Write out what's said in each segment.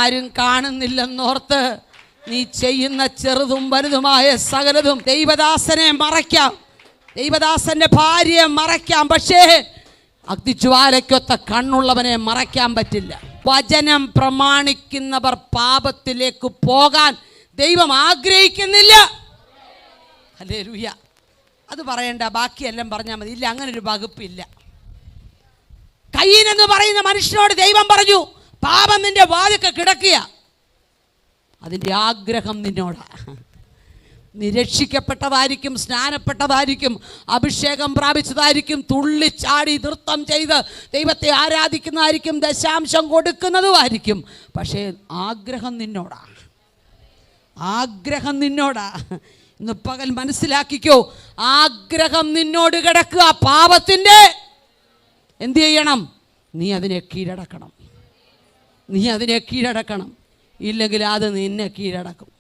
ആരും കാണുന്നില്ലെന്നോർത്ത് നീ ചെയ്യുന്ന ചെറുതും വലുതുമായ സകലതും ദൈവദാസനെ മറയ്ക്കാം, ദൈവദാസന്റെ ഭാര്യയെ മറയ്ക്കാം. പക്ഷേ അഗ്നിജ്വാലയ്ക്കൊത്ത കണ്ണുള്ളവനെ മറയ്ക്കാൻ പറ്റില്ല. വചനം പ്രമാണിക്കുന്നവർ പാപത്തിലേക്ക് പോകാൻ ദൈവം ആഗ്രഹിക്കുന്നില്ല. ഹല്ലേലൂയ. അത് പറയണ്ട, ബാക്കിയെല്ലാം പറഞ്ഞാൽ മതി. ഇല്ല, അങ്ങനൊരു വകുപ്പില്ല. കയീൻ എന്ന് പറയുന്ന മനുഷ്യനോട് ദൈവം പറഞ്ഞു, പാപം നിന്റെ വാതിൽക്കൽ കിടക്കുക, അതിൻ്റെ ആഗ്രഹം നിന്നോടാ. നീ രക്ഷിക്കപ്പെട്ടതായിരിക്കും, സ്നാനപ്പെട്ടതായിരിക്കും, അഭിഷേകം പ്രാപിച്ചതായിരിക്കും, തുള്ളിച്ചാടി നൃത്തം ചെയ്ത് ദൈവത്തെ ആരാധിക്കുന്നതായിരിക്കും, ദശാംശം കൊടുക്കുന്നതുമായിരിക്കും. പക്ഷേ ആഗ്രഹം നിന്നോടാ, ആഗ്രഹം നിന്നോടാ. ഇന്ന് പകൽ മനസ്സിലാക്കിക്കോ, ആഗ്രഹം നിന്നോട് കിടക്കുക. പാപത്തിൻ്റെ എന്ത് ചെയ്യണം? നീ അതിനെ കീഴടക്കണം, നീ അതിനെ കീഴടക്കണം. ഇല്ലെങ്കിൽ അത് നിന്നെ കീഴടക്കും.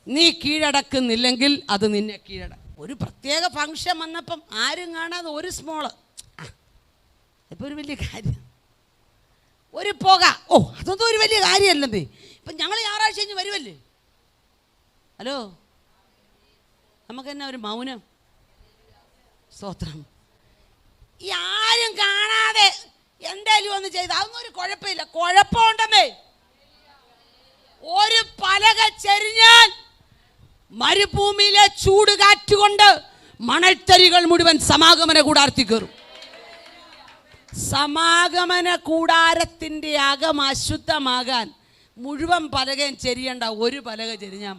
നീ കീഴടക്കുന്നില്ലെങ്കിൽ അത് നിന്നെ കീഴടക്കും. ഒരു പ്രത്യേക ഫംഗ്ഷൻ വന്നപ്പം ആരും കാണാതെ ഒരു സ്മോള്, ഇപ്പം ഒരു വലിയ കാര്യം, ഒരു പുക, ഓ അതൊന്നും ഒരു വലിയ കാര്യമല്ലെന്നേ. ഇപ്പം ഞങ്ങൾ ഞായറാഴ്ച കഴിഞ്ഞ് വരുമല്ലേ. ഹലോ, നമുക്ക് തന്നെ ഒരു മൗനം. സ്തോത്രം. ഈ ആരും കാണാതെ എന്തായാലും ഒന്ന് ചെയ്ത് അതൊന്നും ഒരു കുഴപ്പമില്ല. കുഴപ്പമുണ്ടെന്നേ, ഒരു പലക ചെരിഞ്ഞാൽ മരുഭൂമിയിലെ ചൂട് കാറ്റുകൊണ്ട് മണൽത്തരികൾ മുഴുവൻ സമാഗമന കൂടാരത്തിൽ കയറും. സമാഗമന കൂടാരത്തിൻ്റെ അകം അശുദ്ധമാകാൻ മുഴുവൻ പലകയും ചെരിയണ്ട, ഒരു പലക ചെരിഞ്ഞാൽ